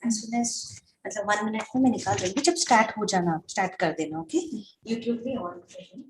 as soon as मतलब 1 minute में मैं निकाल रही हूँ, जब स्टार्ट हो जाना स्टार्ट कर देना, ओके? यूट्यूब पे ऑन करें।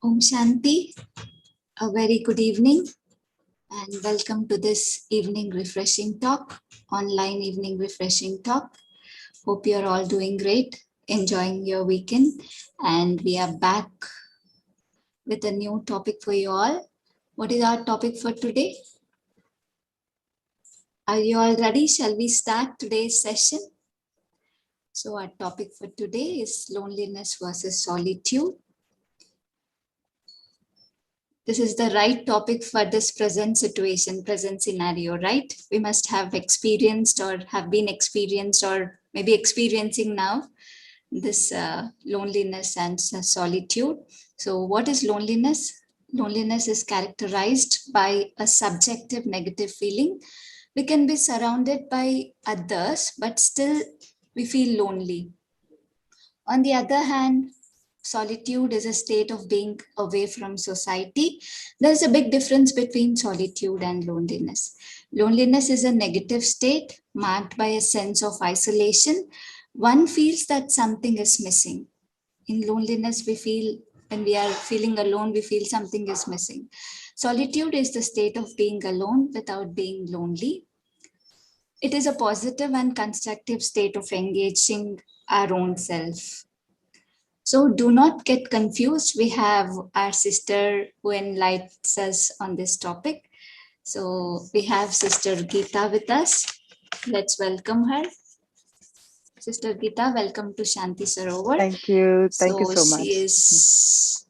Om Shanti, a very good evening and welcome to this evening refreshing talk, online evening refreshing talk. Hope you're all doing great, enjoying your weekend, and we are back with a new topic for you all. What is our topic for today? Are you all ready? Shall we start today's session? So our topic for today is loneliness versus solitude. This is the right topic for this present situation, present scenario, right? We must have experienced or have been experienced or maybe experiencing now this loneliness and solitude. So what is loneliness? Loneliness is characterized by a subjective negative feeling. We can be surrounded by others, but still we feel lonely. On the other hand, solitude is a state of being away from society. There's a big difference between solitude and loneliness. Loneliness is a negative state marked by a sense of isolation. One feels that something is missing. In loneliness, we feel when we are feeling alone, we feel something is missing. Solitude is the state of being alone without being lonely. It is a positive and constructive state of engaging our own self. So do not get confused. We have our sister who enlightens us on this topic. So we have Sister Geetha with us. Let's welcome her. Sister Geetha, welcome to Shanti Sarovar. Thank you. Thank you so much. She is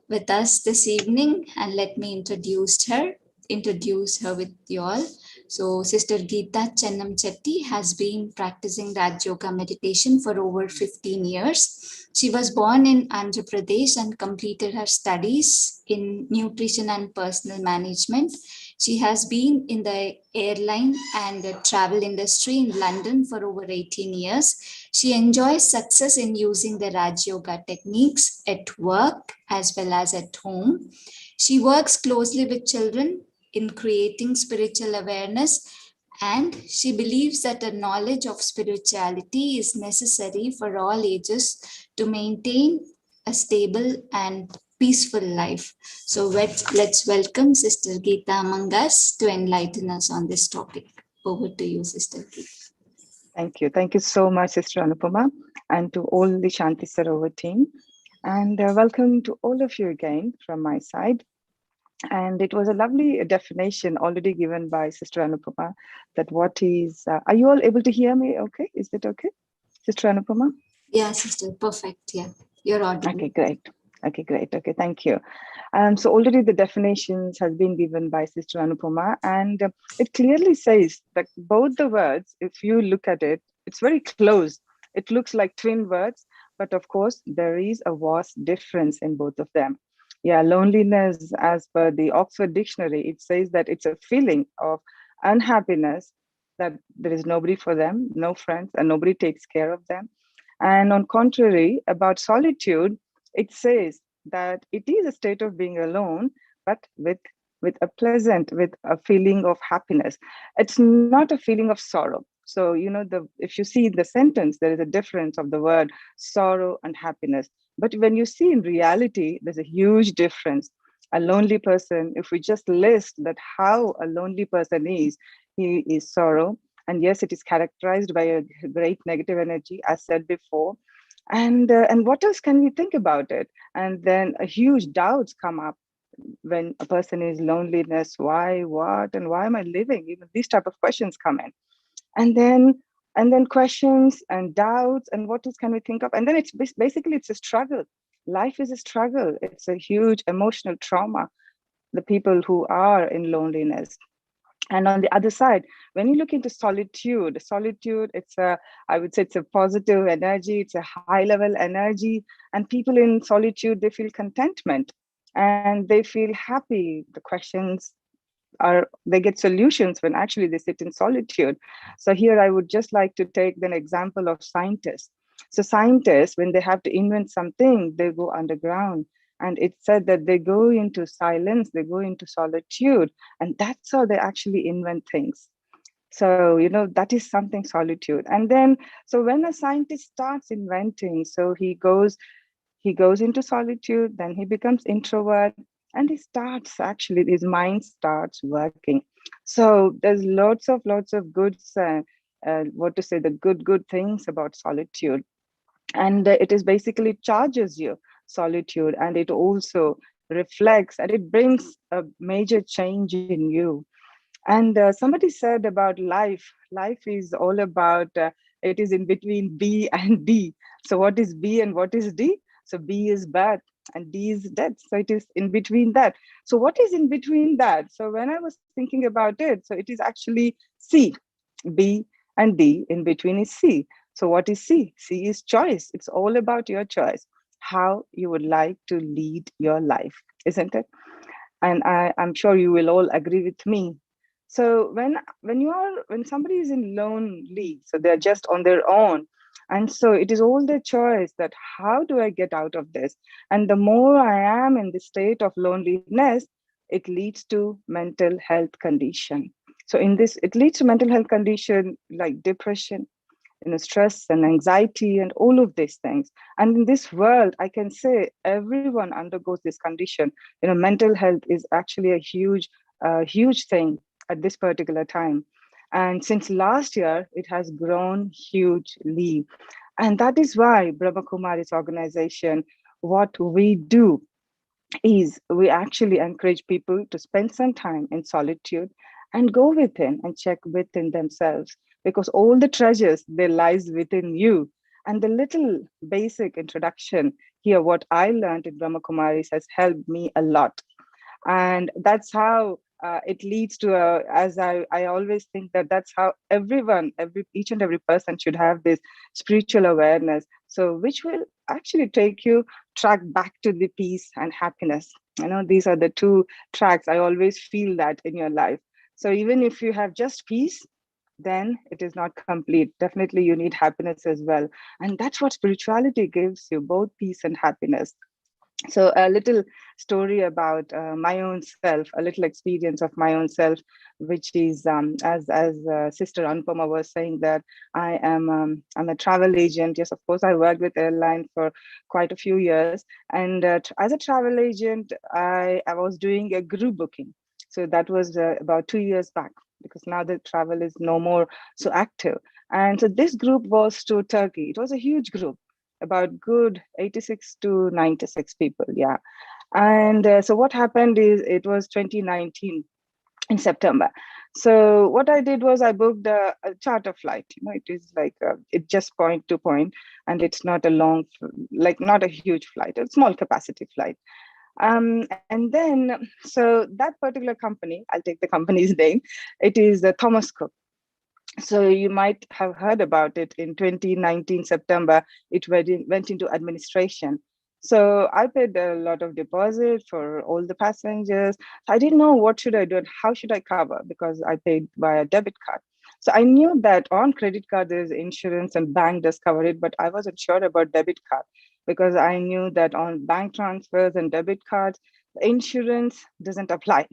with us this evening, and let me introduce her with you all. So Sister Geetha Chennamchetti has been practicing Raj Yoga meditation for over 15 years. She was born in Andhra Pradesh and completed her studies in nutrition and personal management. She has been in the airline and the travel industry in London for over 18 years. She enjoys success in using the Raj Yoga techniques at work as well as at home. She works closely with children in creating spiritual awareness, and she believes that a knowledge of spirituality is necessary for all ages to maintain a stable and peaceful life. So let's welcome Sister Geetha among us to enlighten us on this topic. Over to you, Sister Geetha. Thank you. Thank you so much, Sister Anupama, and to all the Shanti Sarovar team. And welcome to all of you again from my side. And it was a lovely definition already given by Sister Anupama that what is, are you all able to hear me okay? Is that okay? Sister Anupama? Yeah, sister, perfect. Yeah, you're audible. Okay, great. Okay, great. Okay, thank you. So already the definitions has been given by Sister Anupama, and it clearly says that both the words, if you look at it, it's very close. It looks like twin words, but of course there is a vast difference in both of them. Yeah, loneliness, as per the Oxford Dictionary, it says that it's a feeling of unhappiness, that there is nobody for them, no friends, and nobody takes care of them. And on contrary, about solitude, it says that it is a state of being alone, but with a pleasant, with a feeling of happiness. It's not a feeling of sorrow. So, if you see the sentence, there is a difference of the word sorrow and happiness. But when you see in reality, there's a huge difference. A lonely person, if we just list that how a lonely person is, he is sorrow. And yes, it is characterized by a great negative energy, as said before. And what else can we think about it? And then a huge doubts come up when a person is loneliness. Why, what, and why am I living? Even these type of questions come in, and then questions and doubts, and what else can we think of? And then it's basically it's a struggle. Life is a struggle. It's a huge emotional trauma. The people who are in loneliness. And on the other side, when you look into solitude, I would say it's a positive energy, it's a high level energy. And people in solitude, they feel contentment and they feel happy. The questions they get solutions when actually they sit in solitude. So here I would just like to take an example of scientists. So scientists, when they have to invent something, they go underground. And it's said that they go into silence, they go into solitude, and that's how they actually invent things. So that is something, solitude. And then, so when a scientist starts inventing, so he goes into solitude, then he becomes introvert, and he starts actually, his mind starts working. So there's lots of good, what to say, the good things about solitude. And it is basically charges you, solitude, and it also reflects and it brings a major change in you. And somebody said about life is all about, it is in between B and D. So what is B and what is D? So B is birth and D is death. So it is in between that. So what is in between that? So when I was thinking about it, so it is actually C, B and D. In between is C. So what is C? C is choice. It's all about your choice, how you would like to lead your life, isn't it? And I'm sure you will all agree with me. So when somebody is in lonely, so they're just on their own, and so it is all their choice that how do I get out of this? And the more I am in the state of loneliness, it leads to mental health condition. So in this, it leads to mental health condition like depression, stress and anxiety and all of these things. And in this world, I can say everyone undergoes this condition. Mental health is actually a huge thing at this particular time. And since last year, it has grown hugely. And that is why Brahma Kumari's organization, what we do is we actually encourage people to spend some time in solitude and go within and check within themselves, because all the treasures, they lies within you. And the little basic introduction here, what I learned in Brahma Kumaris has helped me a lot. And that's how it leads to as I always think that that's how each and every person should have this spiritual awareness, so which will actually take you track back to the peace and happiness. These are the two tracks. I always feel that in your life. So even if you have just peace, then it is not complete. Definitely you need happiness as well, and that's what spirituality gives you, both peace and happiness. So a little story about my own self, a little experience of my own self, which is as Sister Anupama was saying, that I'm a travel agent. Yes, of course, I worked with airline for quite a few years, and as a travel agent, I was doing a group booking. So that was about 2 years back, because now the travel is no more so active. And so this group was to Turkey. It was a huge group, about good 86 to 96 people. Yeah. And so what happened is, it was 2019. in September. So what I did was I booked a charter flight. It is like it just point to point, and it's not a long, like not a huge flight, a small capacity flight. And then, so that particular company, I'll take the company's name. It is Thomas Cook. So you might have heard about it in 2019 September. It went into administration. So I paid a lot of deposit for all the passengers. I didn't know what should I do and how should I cover, because I paid via debit card. So I knew that on credit card there is insurance and bank does cover it, but I wasn't sure about debit card, because I knew that on bank transfers and debit cards, insurance doesn't apply.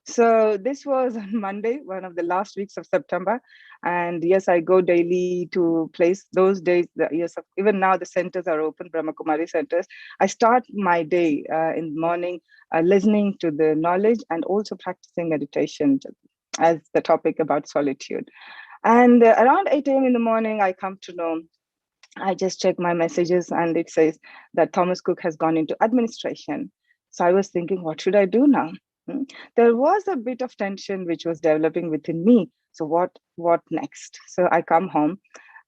So this was on Monday, one of the last weeks of September. And yes, I go daily to place those days. Yes, even now the centers are open, Brahma Kumari centers. I start my day in the morning listening to the knowledge and also practicing meditation as the topic about solitude. And around 8 a.m. in the morning, I come to know, I just check my messages and it says that Thomas Cook has gone into administration. So I was thinking, what should I do now? There was a bit of tension which was developing within me. So what next? So I come home,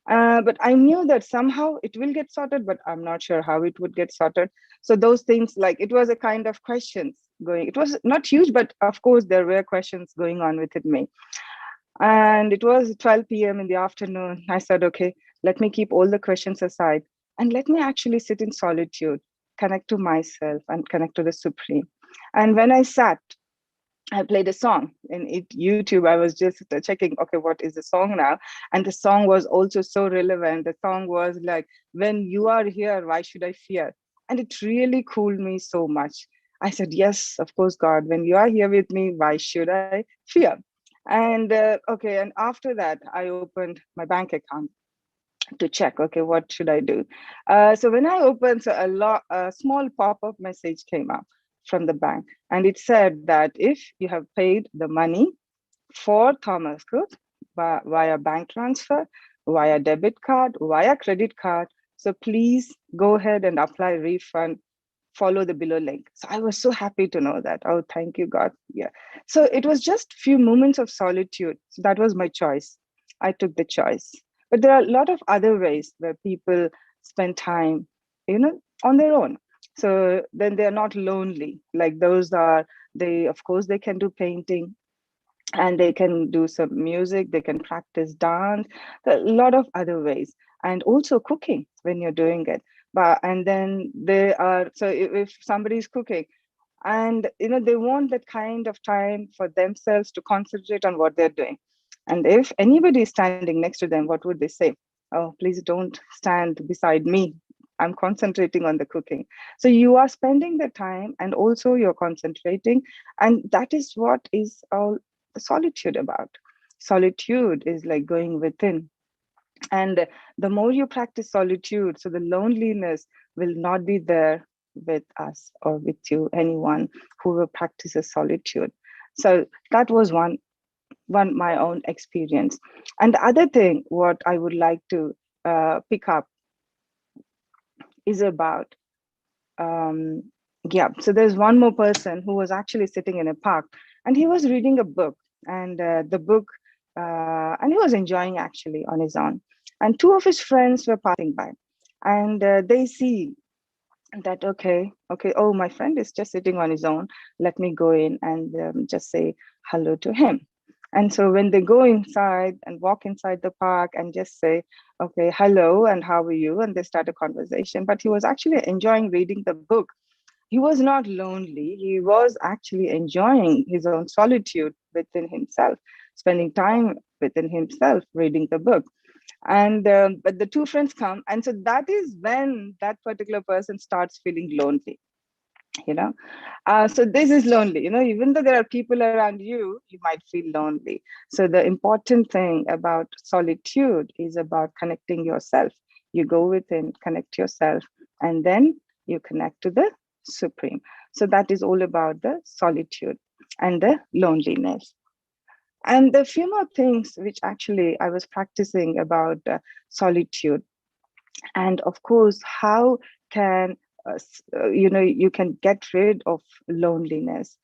but I knew that somehow it will get sorted, but I'm not sure how it would get sorted. So those things, like it was a kind of questions going. It was not huge, but of course there were questions going on within me. And it was 12 p.m. in the afternoon. I said, okay, let me keep all the questions aside and let me actually sit in solitude, connect to myself and connect to the Supreme. And when I sat, I played a song in YouTube. I was just checking, okay, what is the song now? And the song was also so relevant. The song was like, when you are here, why should I fear? And it really cooled me so much. I said, yes, of course, God, when you are here with me, why should I fear? And okay, and after that, I opened my bank account to check, okay, what should I do? So when I opened, so a small pop-up message came up from the bank, and it said that if you have paid the money for Thomas Cook via bank transfer, via debit card, via credit card, so please go ahead and apply refund, follow the below link. So I was so happy to know that. Oh, thank you, God. Yeah. So it was just few moments of solitude. So that was my choice. I took the choice. But there are a lot of other ways where people spend time, on their own. So then they're not lonely. Like those are, of course, they can do painting, and they can do some music, they can practice dance, a lot of other ways, and also cooking when you're doing it. But and then they are, so if somebody is cooking and they want that kind of time for themselves to concentrate on what they're doing, and if anybody is standing next to them, what would they say? Oh, please don't stand beside me, I'm concentrating on the cooking. So you are spending the time and also you're concentrating, and that is what is all solitude about. Solitude is like going within. And the more you practice solitude, so the loneliness will not be there with us or with you, anyone who will practice solitude. So that was one my own experience. And the other thing, what I would like to pick up is about yeah, so there's one more person who was actually sitting in a park, and he was reading a book, and the book and he was enjoying actually on his own, and two of his friends were passing by, and they see that, okay, oh, my friend is just sitting on his own, let me go in and just say hello to him. And so when they go inside and walk inside the park and just say, okay, hello, and how are you? And they start a conversation. But he was actually enjoying reading the book. He was not lonely. He was actually enjoying his own solitude within himself, spending time within himself, reading the book. And but the two friends come, and so that is when that particular person starts feeling lonely. So this is lonely, even though there are people around you, you might feel lonely. So the important thing about solitude is about connecting yourself. You go within, connect yourself, and then you connect to the Supreme. So that is all about the solitude and the loneliness. And the few more things which actually I was practicing about solitude, and of course, how can you can get rid of loneliness.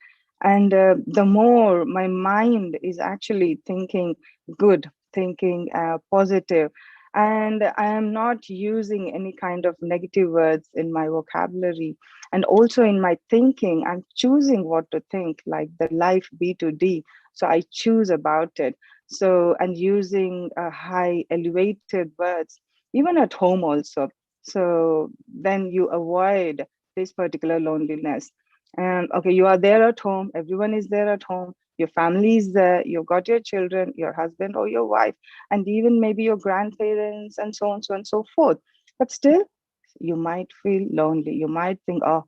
And the more my mind is actually thinking good, thinking positive, and I am not using any kind of negative words in my vocabulary, and also in my thinking, I'm choosing what to think, like the life B to D. So I choose about it. So, and using high elevated words, even at home also. So then you avoid this particular loneliness. And okay, you are there at home, everyone is there at home, your family is there, you've got your children, your husband or your wife, and even maybe your grandparents, and so on, so on, and so forth. But still, you might feel lonely. You might think, oh,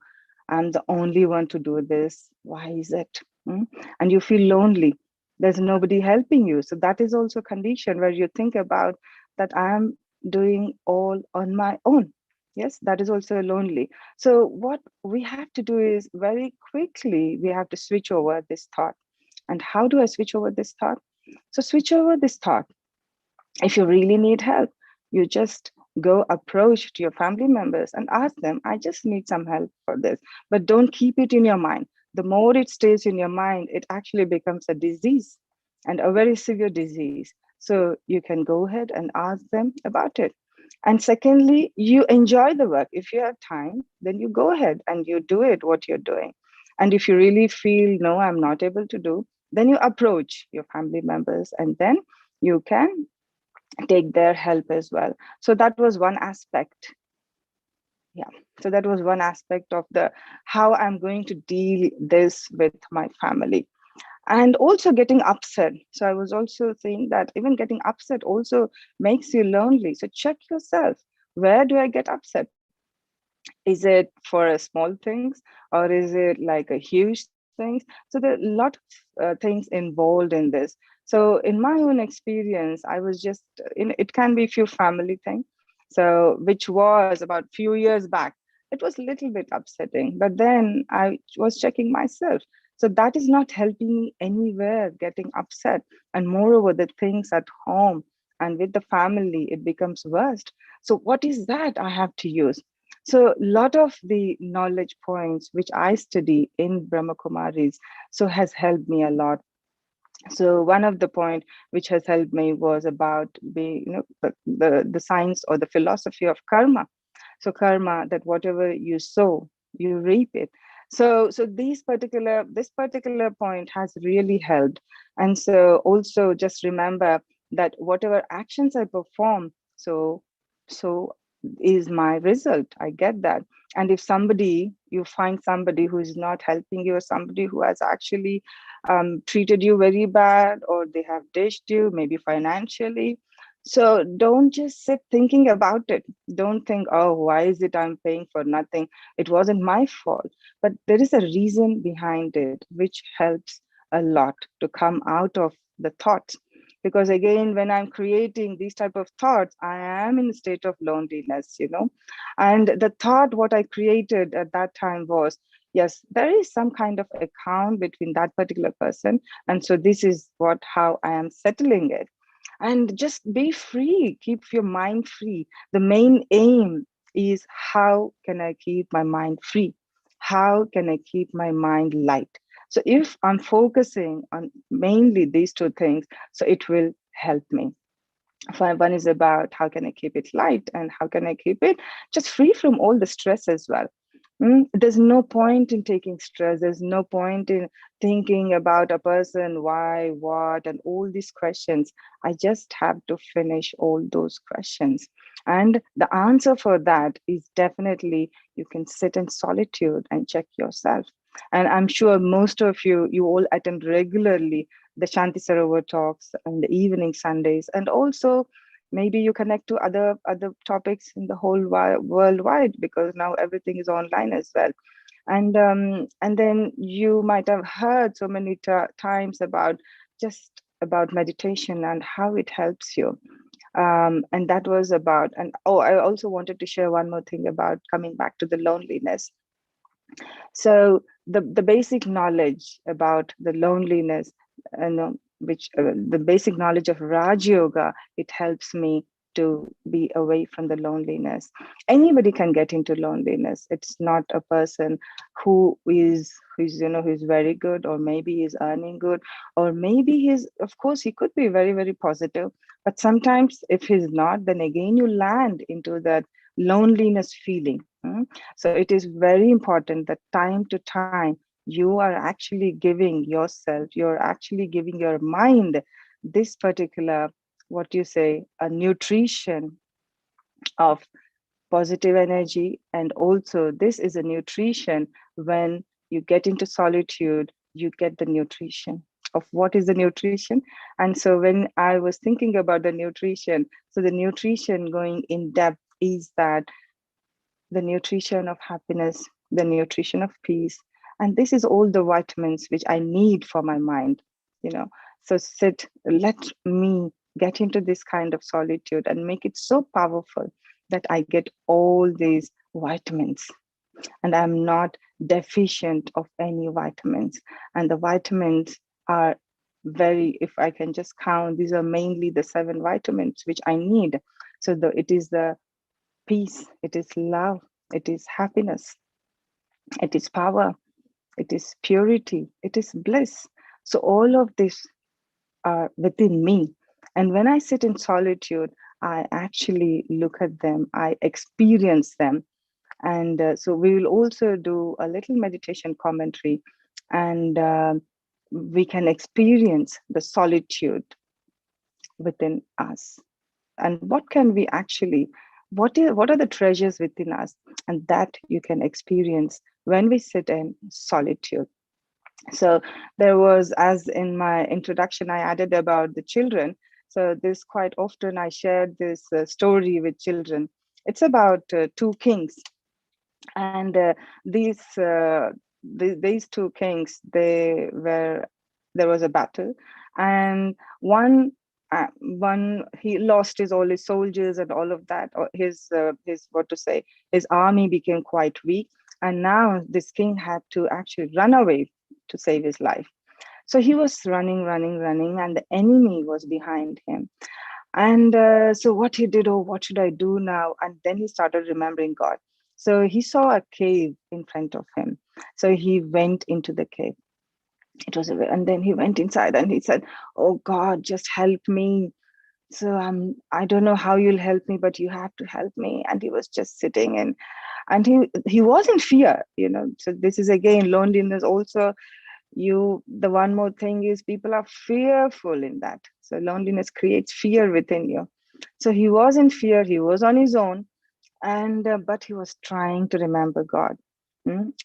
I'm the only one to do this. Why is it? Hmm? And you feel lonely. There's nobody helping you. So that is also a condition where you think about that I'm doing all on my own. Yes, that is also lonely. So what we have to do is very quickly, we have to switch over this thought. And how do I switch over this thought? So switch over this thought. If you really need help, you just go approach to your family members and ask them, I just need some help for this. But don't keep it in your mind. The more it stays in your mind, it actually becomes a disease, and a very severe disease. So you can go ahead and ask them about it. And secondly, you enjoy the work. If you have time, then you go ahead and you do it, what you're doing. And if you really feel, no, I'm not able to do, then you approach your family members, and then you can take their help as well. So that was one aspect. Yeah. So that was one aspect of the how I'm going to deal this with my family. And also getting upset. So I was also saying that even getting upset also makes you lonely. So check yourself. Where do I get upset? Is it for a small things, or is it like a huge things? So there are a lot of things involved in this. So in my own experience, I was just in, it can be a few family things, so which was about few years back. It was a little bit upsetting, but then I was checking myself. So that is not helping me anywhere, getting upset. And moreover, the things at home and with the family, it becomes worst. So what is that I have to use? So a lot of the knowledge points which I study in Brahma Kumaris so has helped me a lot. So one of the point which has helped me was about the science or the philosophy of karma. So karma, that whatever you sow, you reap it. So this particular point has really helped. And so also just remember that whatever actions I perform, so is my result. I get that. And if somebody, you find somebody who is not helping you, or somebody who has actually treated you very bad, or they have dished you maybe financially, so don't just sit thinking about it. Don't think, oh, why is it I'm paying for nothing? It wasn't my fault. But there is a reason behind it, which helps a lot to come out of the thoughts. Because again, when I'm creating these type of thoughts, I am in a state of loneliness. And the thought what I created at that time was, yes, there is some kind of account between that particular person. And so this is how I am settling it. And just be free, keep your mind free. The main aim is, how can I keep my mind free? How can I keep my mind light? So if I'm focusing on mainly these two things, so it will help me. One is about how can I keep it light, and how can I keep it just free from all the stress as well. There's no point in taking stress. There's no point in thinking about a person, why, what, and all these questions. I just have to finish all those questions. And the answer for that is definitely you can sit in solitude and check yourself. And I'm sure most of you all attend regularly the Shanti Sarovar talks on the evening Sundays, and also maybe you connect to other topics in the whole worldwide, because now everything is online as well. And then you might have heard so many times about just about meditation and how it helps you. And that was about, and oh, I also wanted to share one more thing about coming back to the loneliness. So the basic knowledge about the loneliness, which the basic knowledge of Raj Yoga, it helps me to be away from the loneliness. Anybody can get into loneliness. It's not a person who's who's very good, or maybe he's earning good, or maybe he's, of course, he could be very, very positive. But sometimes if he's not, then again you land into that loneliness feeling. So it is very important that time to time you are actually giving yourself, you're actually giving your mind this particular, what you say, a nutrition of positive energy. And also this is a nutrition. When you get into solitude, you get the nutrition of what is the nutrition. And so when I was thinking about the nutrition, so the nutrition going in depth is that the nutrition of happiness, the nutrition of peace. And this is all the vitamins which I need for my mind, you know. So let me get into this kind of solitude and make it so powerful that I get all these vitamins and I'm not deficient of any vitamins. And the vitamins are very, if I can just count, these are mainly the 7 vitamins which I need. So it is the peace, it is love, it is happiness, it is power, it is purity, it is bliss. So all of this are within me. And when I sit in solitude, I actually look at them, I experience them. And so we will also do a little meditation commentary, and we can experience the solitude within us. And what can we actually, what are the treasures within us? And that you can experience when we sit in solitude. So there was, as in my introduction, I added about the children. So this quite often I shared this story with children. It's about 2 kings. And these 2 kings, there was a battle, and one he lost all his soldiers and all of that, or his what to say, his army became quite weak, and now this king had to actually run away to save his life. So he was running, and the enemy was behind him. And so what he did, oh, what should I do now? And then he started remembering God. So he saw a cave in front of him. So he went into the cave. And then he went inside and he said, oh God, just help me. So I don't know how you'll help me, but you have to help me. And he was just sitting and he was in fear, you know. So this is again loneliness also. The one more thing is people are fearful in that. So loneliness creates fear within you. So he was in fear, he was on his own, and but he was trying to remember God.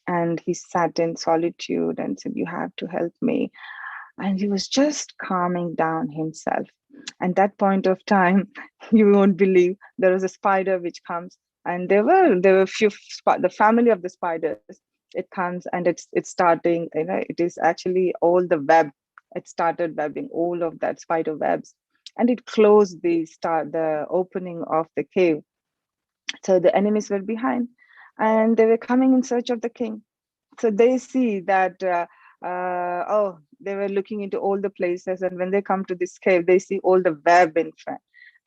And he sat in solitude and said, you have to help me. And he was just calming down himself. And that point of time, you won't believe, there was a spider which comes, and there were few the family of the spiders. It comes and it's starting, you know, it is actually all the web. It started webbing all of that spider webs, and it closed the opening of the cave. So the enemies were behind, and they were coming in search of the king. So they see that oh, they were looking into all the places, and when they come to this cave, they see all the web in front,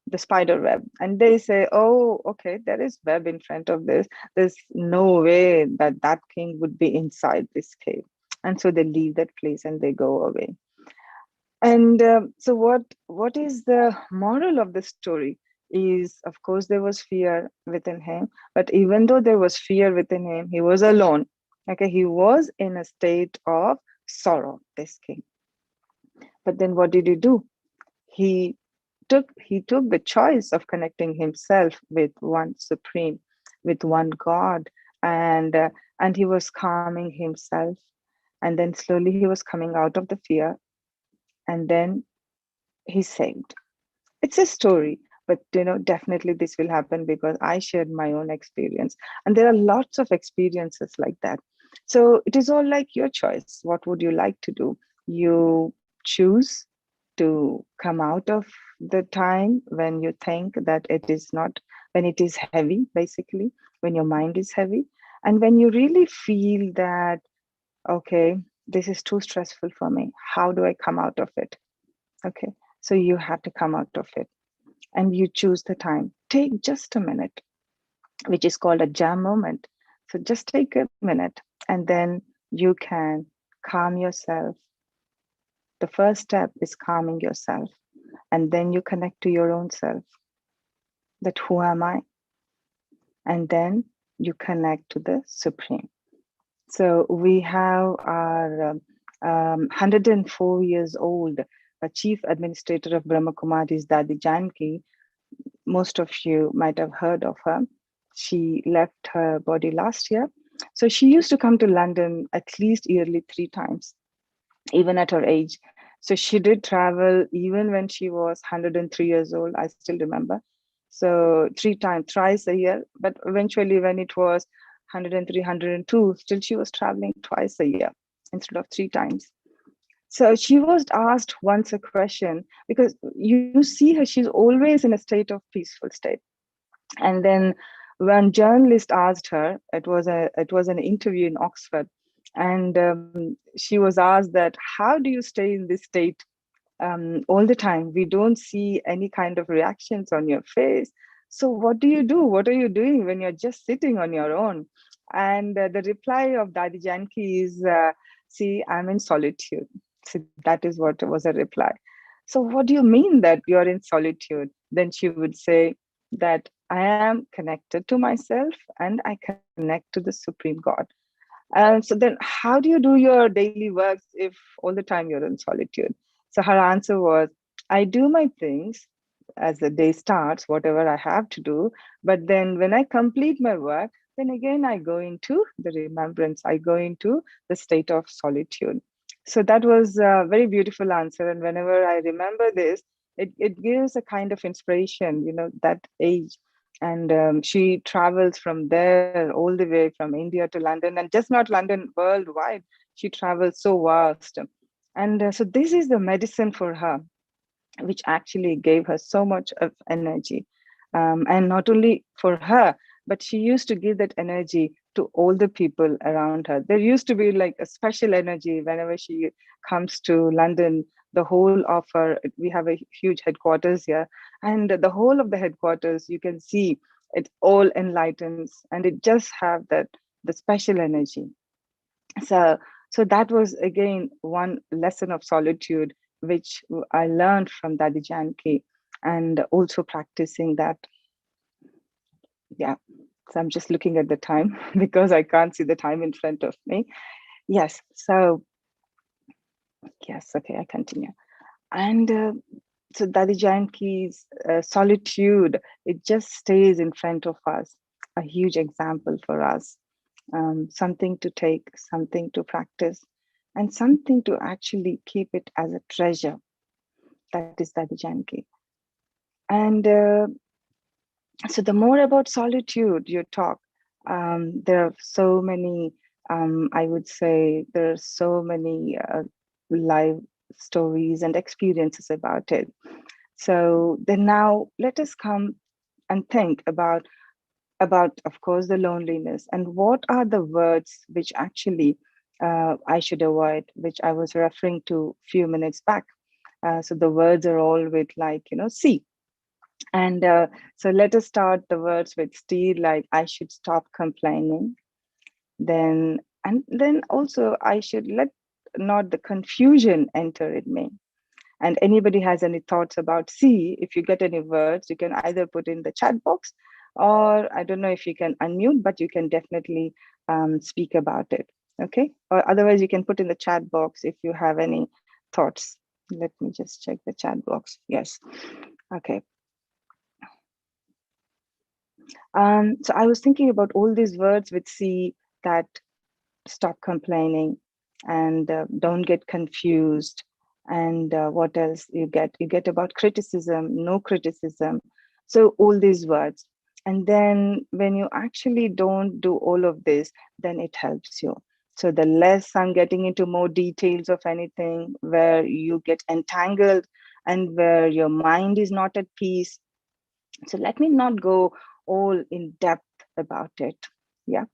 the spider web, and they say, oh, okay, there is web in front of this. There's no way that king would be inside this cave. And so they leave that place and they go away. And so what is the moral of the story is, of course, there was fear within him, but even though there was fear within him, he was alone. Okay, he was in a state of sorrow, this king. But then what did he do? He took the choice of connecting himself with one supreme, with one God, and he was calming himself, and then slowly he was coming out of the fear, and then he saved. It's a story, but you know, definitely this will happen because I shared my own experience, and there are lots of experiences like that. So it is all like your choice. What would you like to do? You choose to come out of the time when you think that it is not, when it is heavy, basically, when your mind is heavy, and when you really feel that, okay, this is too stressful for me. How do I come out of it? Okay, so you have to come out of it. and you choose the time. Take just a minute, which is called a jam moment. So just take a minute, and then you can calm yourself. The first step is calming yourself, and then you connect to your own self, that who am I? And then you connect to the Supreme. So we have our 104 years old chief administrator of Brahma Kumari's, Dadi Janki. Most of you might have heard of her. She left her body last year. So she used to come to London at least yearly 3 times, even at her age. So she did travel even when she was 103 years old, I still remember. So 3 times, thrice a year. But eventually, when it was 103, 102, still she was traveling twice a year instead of 3 times. So she was asked once a question, because you see her, she's always in a state of peaceful state. And then when journalist asked her, it was an interview in Oxford, and she was asked that, how do you stay in this state all the time? We don't see any kind of reactions on your face. So what do you do? What are you doing when you're just sitting on your own? And the reply of Dadi Janki is, see, I'm in solitude. So that is what was a reply. So what do you mean that you're in solitude? Then she would say that I am connected to myself and I connect to the Supreme God. And so then how do you do your daily works if all the time you're in solitude? So her answer was, I do my things as the day starts, whatever I have to do. But then when I complete my work, then again I go into the remembrance, I go into the state of solitude. So that was a very beautiful answer. And whenever I remember this, it gives a kind of inspiration, that age. And she travels from there all the way from India to London, and just not London, worldwide. She travels so vast. And so this is the medicine for her, which actually gave her so much of energy. And not only for her, but she used to give that energy to all the people around her. There used to be like a special energy whenever she comes to London. The whole of her, we have a huge headquarters here, and the whole of the headquarters, you can see it all enlightens, and it just have that the special energy. So that was again one lesson of solitude which I learned from Dadi Janki, and also practicing that. Yeah. So I'm just looking at the time because I can't see the time in front of me. Yes. So yes. Okay. I continue. And so Dadi Janki's solitude, it just stays in front of us, a huge example for us. Something to take, something to practice, and something to actually keep it as a treasure. That is Dadi Janki. And so the more about solitude you talk, there are so many, I would say, there are so many live stories and experiences about it. So then now let us come and think about, of course, the loneliness, and what are the words which actually I should avoid, which I was referring to a few minutes back. So the words are all with like, see. And so let us start the words with Steve, like I should stop complaining. And then also I should let not the confusion enter in me. And anybody has any thoughts about C, if you get any words, you can either put in the chat box, or I don't know if you can unmute, but you can definitely speak about it. Okay. Or otherwise you can put in the chat box if you have any thoughts. Let me just check the chat box. Yes. Okay. So I was thinking about all these words with C, that stop complaining, and don't get confused. And what else you get? You get about criticism, no criticism. So all these words. And then when you actually don't do all of this, then it helps you. So the less I'm getting into more details of anything where you get entangled and where your mind is not at peace. So let me not go all in depth about it. Yeah.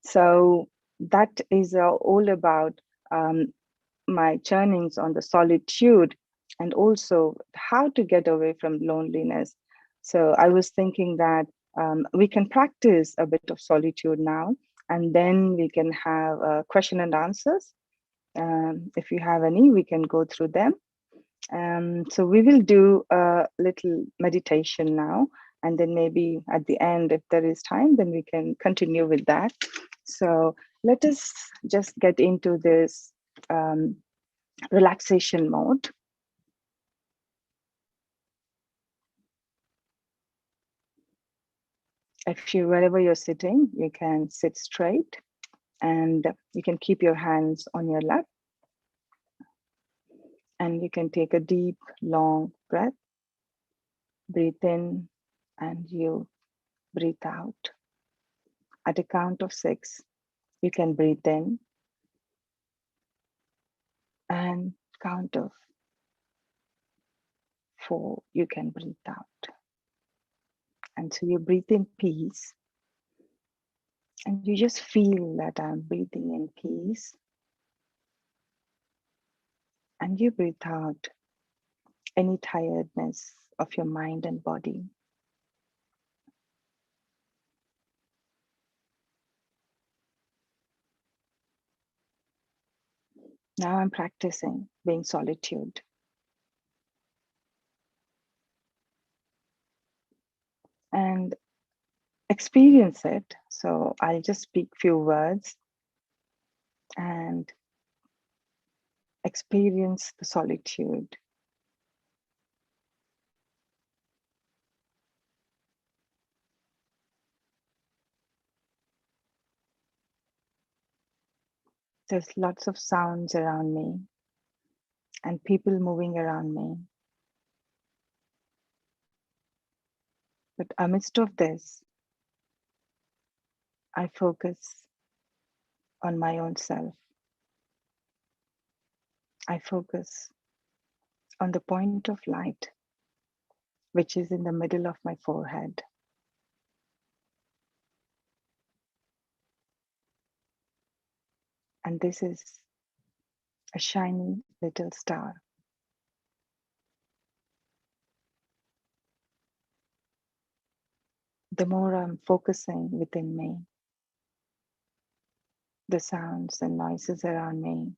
So that is all about my churnings on the solitude. and also how to get away from loneliness. So I was thinking that we can practice a bit of solitude now, and then we can have question and answers. If you have any, we can go through them. So we will do a little meditation now, and then maybe at the end, if there is time, then we can continue with that. So let us just get into this relaxation mode. If you, wherever you're sitting, you can sit straight, and you can keep your hands on your lap, and you can take a deep, long breath. Breathe in and you breathe out. At a count of 6, you can breathe in, and count of 4, you can breathe out. And so you breathe in peace, and you just feel that I'm breathing in peace. And you breathe out any tiredness of your mind and body. Now I'm practicing being solitude. And experience it. So I'll just speak few words and experience the solitude. There's lots of sounds around me and people moving around me. But amidst of this, I focus on my own self. I focus on the point of light, which is in the middle of my forehead. And this is a shiny little star. The more I'm focusing within me, the sounds and noises around me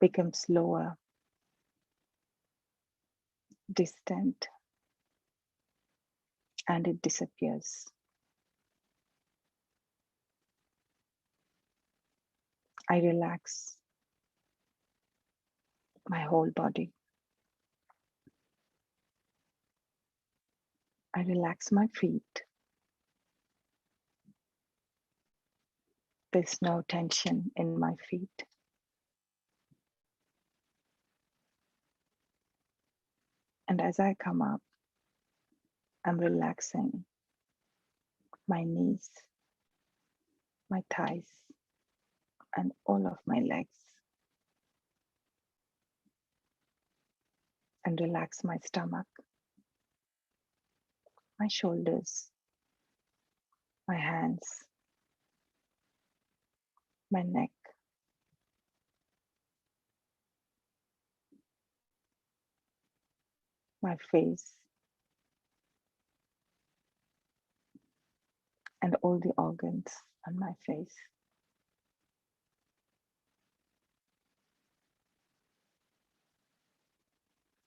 become slower, distant, and it disappears. I relax my whole body. I relax my feet. There's no tension in my feet. And as I come up, I'm relaxing my knees, my thighs, and all of my legs. And relax my stomach, my shoulders, my hands, my neck, my face, and all the organs on my face.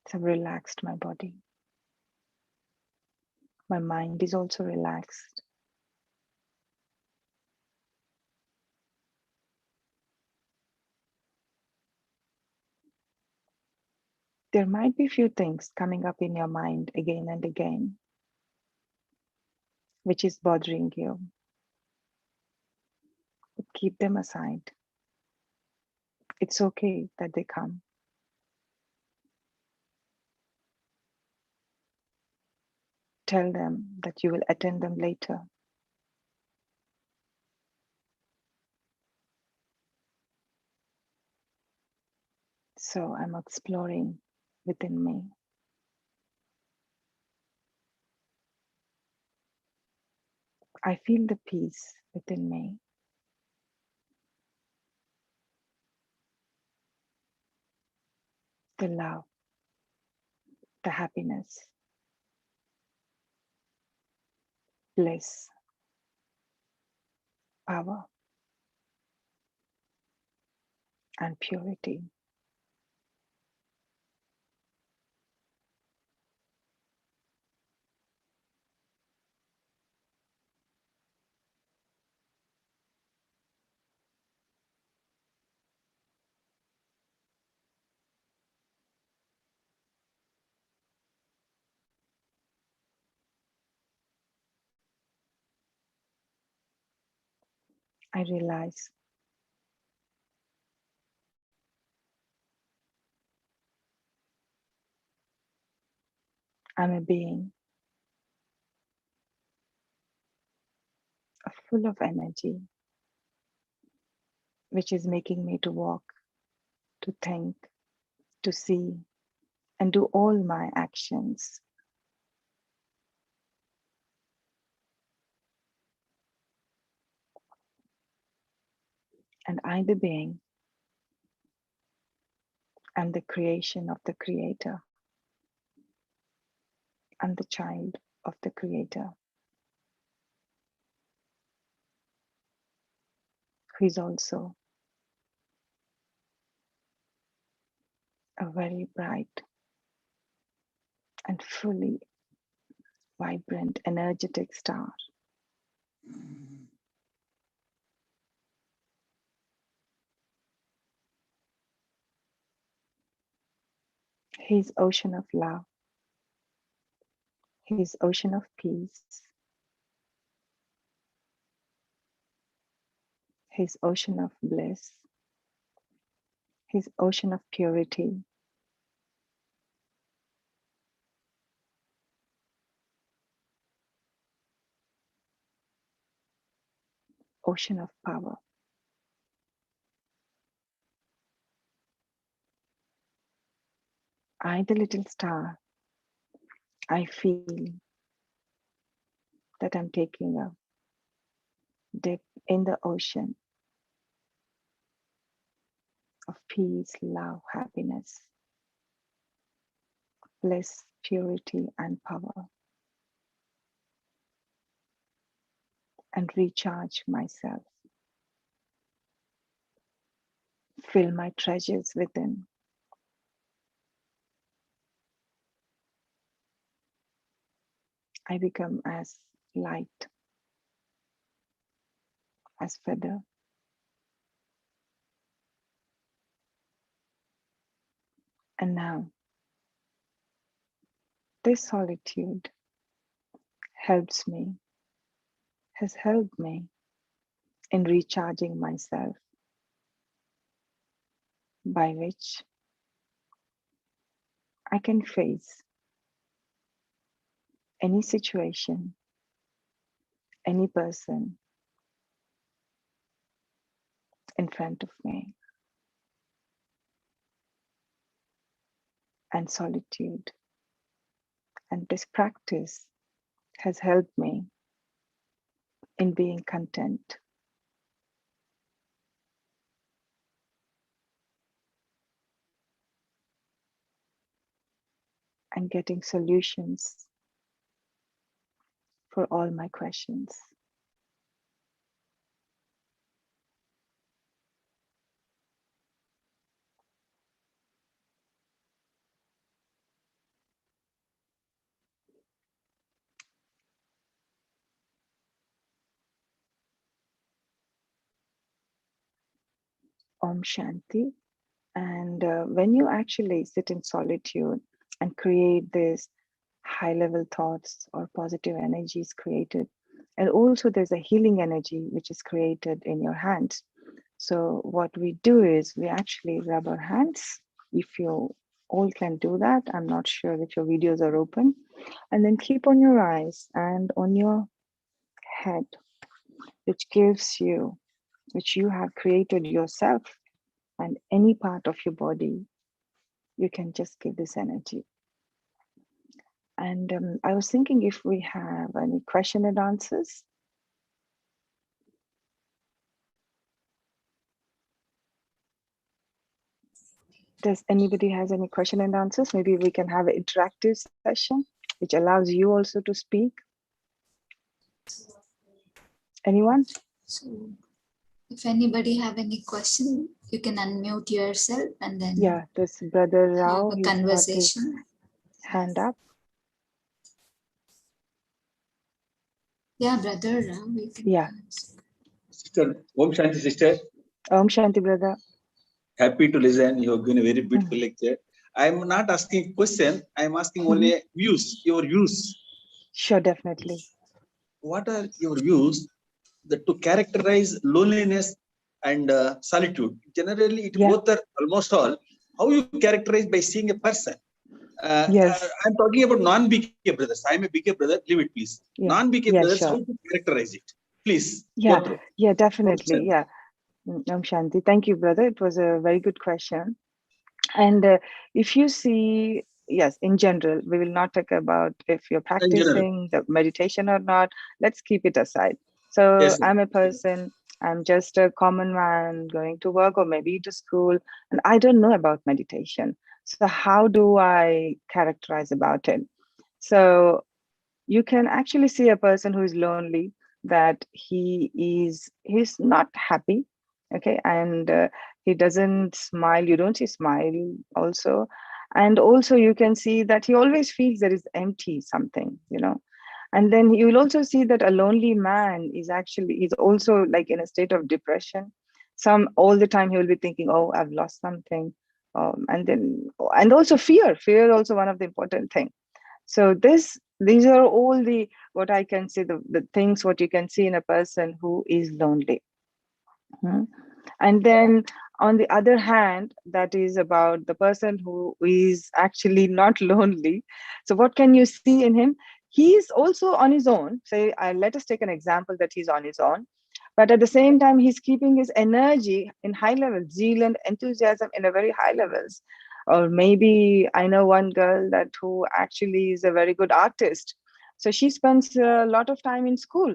So I've relaxed my body. My mind is also relaxed. There might be few things coming up in your mind again and again, which is bothering you. But keep them aside. It's okay that they come. Tell them that you will attend them later. So I'm exploring within me. I feel the peace within me. the love, the happiness, bliss, power, and purity. I realize I'm a being full of energy, which is making me to walk, to think, to see, and do all my actions. And I, the being, am the creation of the Creator. I'm the child of the Creator, who is also a very bright and fully vibrant, energetic star. His ocean of love, his ocean of peace, his ocean of bliss, his ocean of purity, ocean of power. I, the little star, I feel that I'm taking a dip in the ocean of peace, love, happiness, bliss, purity, and power, and recharge myself. Fill my treasures within. I become as light as feather. And now, this solitude helps me, has helped me in recharging myself, by which I can face any situation, any person in front of me. And solitude and this practice has helped me in being content and getting solutions for all my questions. Om Shanti. And when you actually sit in solitude and create this high level thoughts or positive energies created, and also there's a healing energy which is created in your hands. So what we do is we actually rub our hands. If you all can do that, I'm not sure if your videos are open. And then keep on your eyes and on your head, which you have created yourself, and any part of your body, you can just give this energy. And I was thinking if we have any question and answers. Does anybody has any question and answers? Maybe we can have an interactive session, which allows you also to speak. Anyone? So if anybody have any question, you can unmute yourself and then Yeah, this brother have Rao, a he's got his conversation. hand up. Yeah, brother Rao, you can Yeah. Sister, Om Shanti sister, Om Shanti, brother. happy to listen. You have given a very beautiful lecture. I am not asking question. I am asking only views. Your views. Sure, definitely. What are your views to characterize loneliness and solitude? Generally, it both are almost all. How you characterize by seeing a person? Yes. I'm talking about non-BK brothers. I'm a BK brother. Leave it, please. Yeah. Non-BK Yeah, brothers, sure. how to characterize it? Please Yeah. go through. Yeah, definitely. Om Yeah. Om Shanti. Thank you, brother. It was a very good question. And if you see, yes, in general, we will not talk about if you're In general. practicing the meditation or not. Let's keep it aside. So Yes, sir. I'm a person, I'm just a common man going to work or maybe to school, and I don't know about meditation. So how do I characterize about it? So you can actually see a person who is lonely, that he's not happy, okay, and he doesn't smile, you don't see smile also. And also you can see that he always feels there is empty something, and then you will also see that a lonely man is also like in a state of depression. Some all the time he will be thinking, oh, I've lost something. And also fear also one of the important thing. So these are all the what I can say, the things what you can see in a person who is lonely. Hmm. And then on the other hand, that is about the person who is actually not lonely. So what can you see in him? He is also on his own. Say, let us take an example that he's on his own, but at the same time, he's keeping his energy in high levels, zeal and enthusiasm in a very high levels. Or maybe I know one girl that who actually is a very good artist. So she spends a lot of time in school.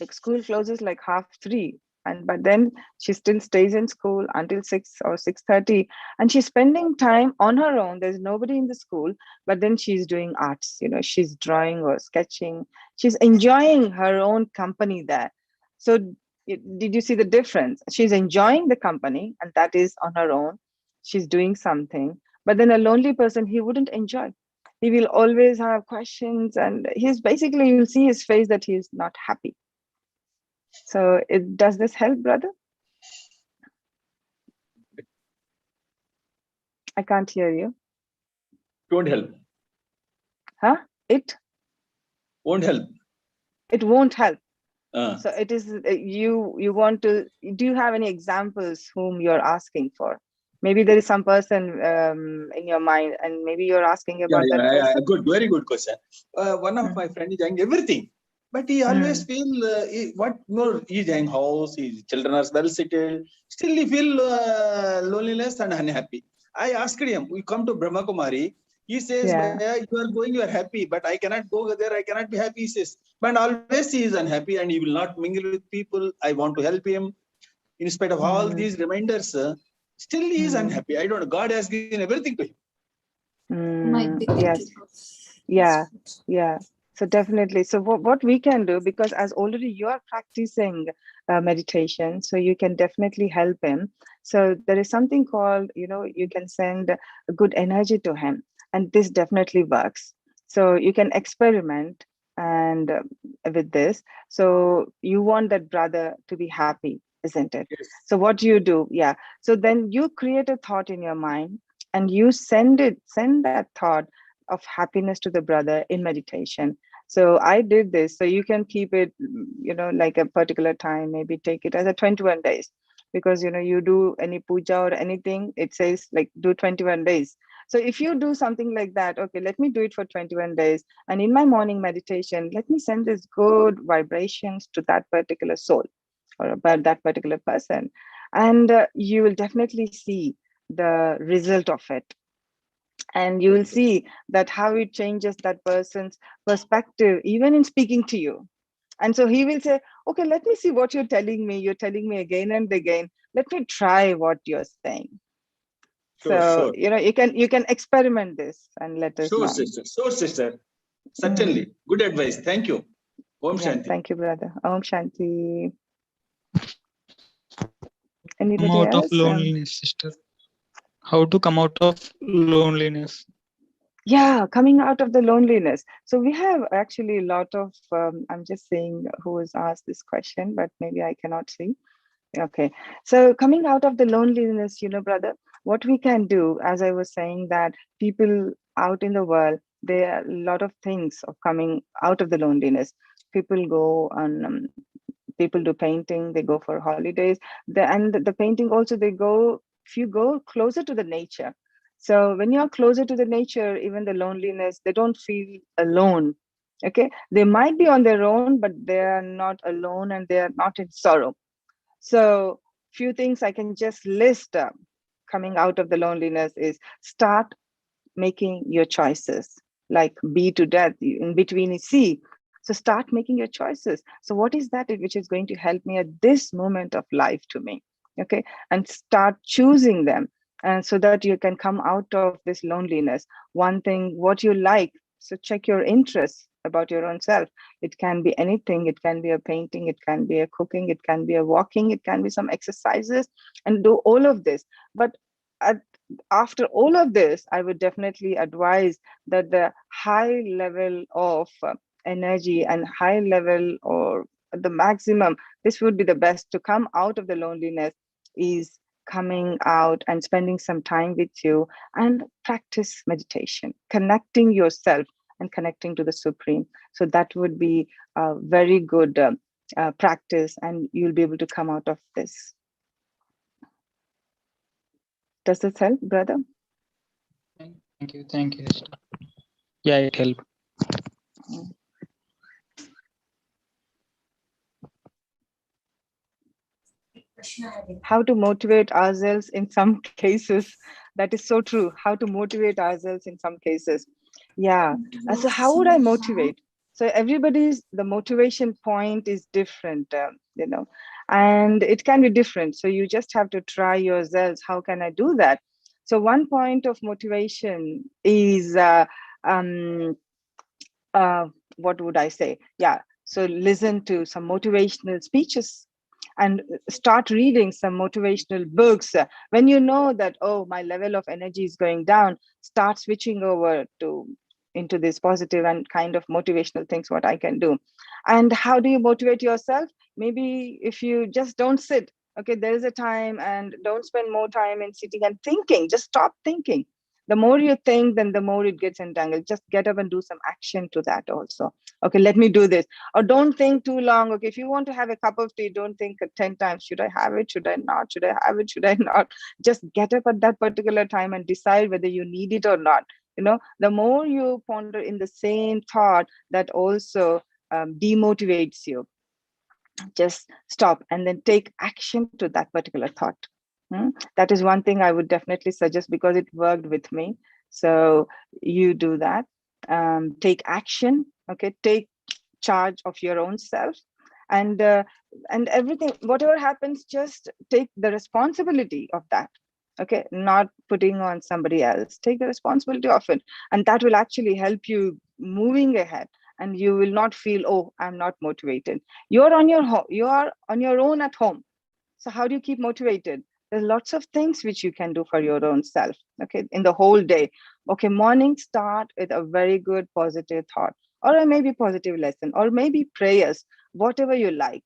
Like school closes like 3:30, and but then she still stays in school until 6 or 6:30, and she's spending time on her own. There's nobody in the school, but then she's doing arts, she's drawing or sketching. She's enjoying her own company there. So did you see the difference? She's enjoying the company, and that is on her own. She's doing something. But then a lonely person, he wouldn't enjoy. He will always have questions, and he's basically, you'll see his face that he's not happy. So does this help, brother? I can't hear you. Don't help. Huh? It Won't help. won't help. Uh. So it is you want to. Do you have any examples whom you're asking for? Maybe there is some person in your mind, and maybe you're asking about that person. Good, very good question. One of my friends is doing everything, but he always feel what more he's doing house, his children are well settled. Still, he feel loneliness and unhappy. I asked him, we come to Brahma Kumari. He says, you are going, you are happy, but I cannot go there, I cannot be happy, he says. But always he is unhappy and he will not mingle with people. I want to help him. In spite of all these reminders, still he is unhappy. I don't know. God has given everything to him. Yes. Yeah. So definitely. So what we can do, because as already you are practicing meditation, so you can definitely help him. So there is something called, you can send a good energy to him, and this definitely works. So you can experiment and with this. So you want that brother to be happy, isn't it? Yes. So what do you do? Yeah. So then you create a thought in your mind, and you send that thought of happiness to the brother in meditation. So I did this. So you can keep it, like a particular time, maybe take it as a 21 days, because, you do any puja or anything, it says like do 21 days. So if you do something like that, okay, let me do it for 21 days. And in my morning meditation, let me send this good vibrations to that particular soul or about that particular person. And you will definitely see the result of it, and you will see that how it changes that person's perspective even in speaking to you. And so he will say, okay, let me see what you're telling me again and again, let me try what you're saying. Sure, So, sure. you can experiment this and let us Sure, know. sister. Sure, sister. Certainly. Good advice. Thank you. Om Yeah, Shanti. thank you, brother. Om Shanti. Come Anybody out of else? loneliness, sister. How to come out of loneliness? Yeah, coming out of the loneliness. So we have actually a lot of, I'm just saying who has asked this question, but maybe I cannot see. Okay, so coming out of the loneliness, brother, what we can do, as I was saying, that people out in the world, there are a lot of things of coming out of the loneliness. People go on, people do painting, they go for holidays, and the painting also, if you go closer to the nature. So when you're closer to the nature, even the loneliness, they don't feel alone. Okay, they might be on their own, but they are not alone and they are not in sorrow. So few things I can just list coming out of the loneliness is start making your choices, like B to death, in between is C. So start making your choices. So what is that which is going to help me at this moment of life to me? Okay, and start choosing them, and so that you can come out of this loneliness. One thing, what you like. So check your interests about your own self. It can be anything. It can be a painting. It can be a cooking. It can be a walking. It can be some exercises, and do all of this. But after all of this, I would definitely advise that the high level of energy and high level or the maximum, this would be the best to come out of the loneliness, is coming out and spending some time with you and practice meditation, connecting yourself and connecting to the Supreme. So that would be a very good practice, and you'll be able to come out of this. Does this help, brother? Thank you, sister. Yeah, it helped. How to motivate ourselves in some cases. That is so true. How to motivate ourselves in some cases. Yeah. So how would I motivate? So the motivation point is different, and it can be different. So you just have to try yourselves. How can I do that? So one point of motivation is, what would I say? Yeah. So listen to some motivational speeches and start reading some motivational books. When you know that, oh, my level of energy is going down, start switching over into this positive and kind of motivational things, what I can do. And how do you motivate yourself? Maybe if you just don't sit, okay, there is a time, and don't spend more time in sitting and thinking. Just stop thinking. The more you think, then the more it gets entangled. Just get up and do some action to that also. Okay, let me do this. Or don't think too long. Okay, if you want to have a cup of tea, don't think 10 times. Should I have it? Should I not? Should I have it? Should I not? Just get up at that particular time and decide whether you need it or not. The more you ponder in the same thought, that also demotivates you. Just stop and then take action to that particular thought. That is one thing I would definitely suggest, because it worked with me. So you do that. Take action. Okay, take charge of your own self, and everything, whatever happens, just take the responsibility of that. Okay, not putting on somebody else. Take the responsibility of it, and that will actually help you moving ahead. And you will not feel, oh, I'm not motivated. You are on your own at home. So how do you keep motivated? There's lots of things which you can do for your own self, okay, in the whole day. Okay, morning, start with a very good positive thought, or a maybe positive lesson, or maybe prayers, whatever you like.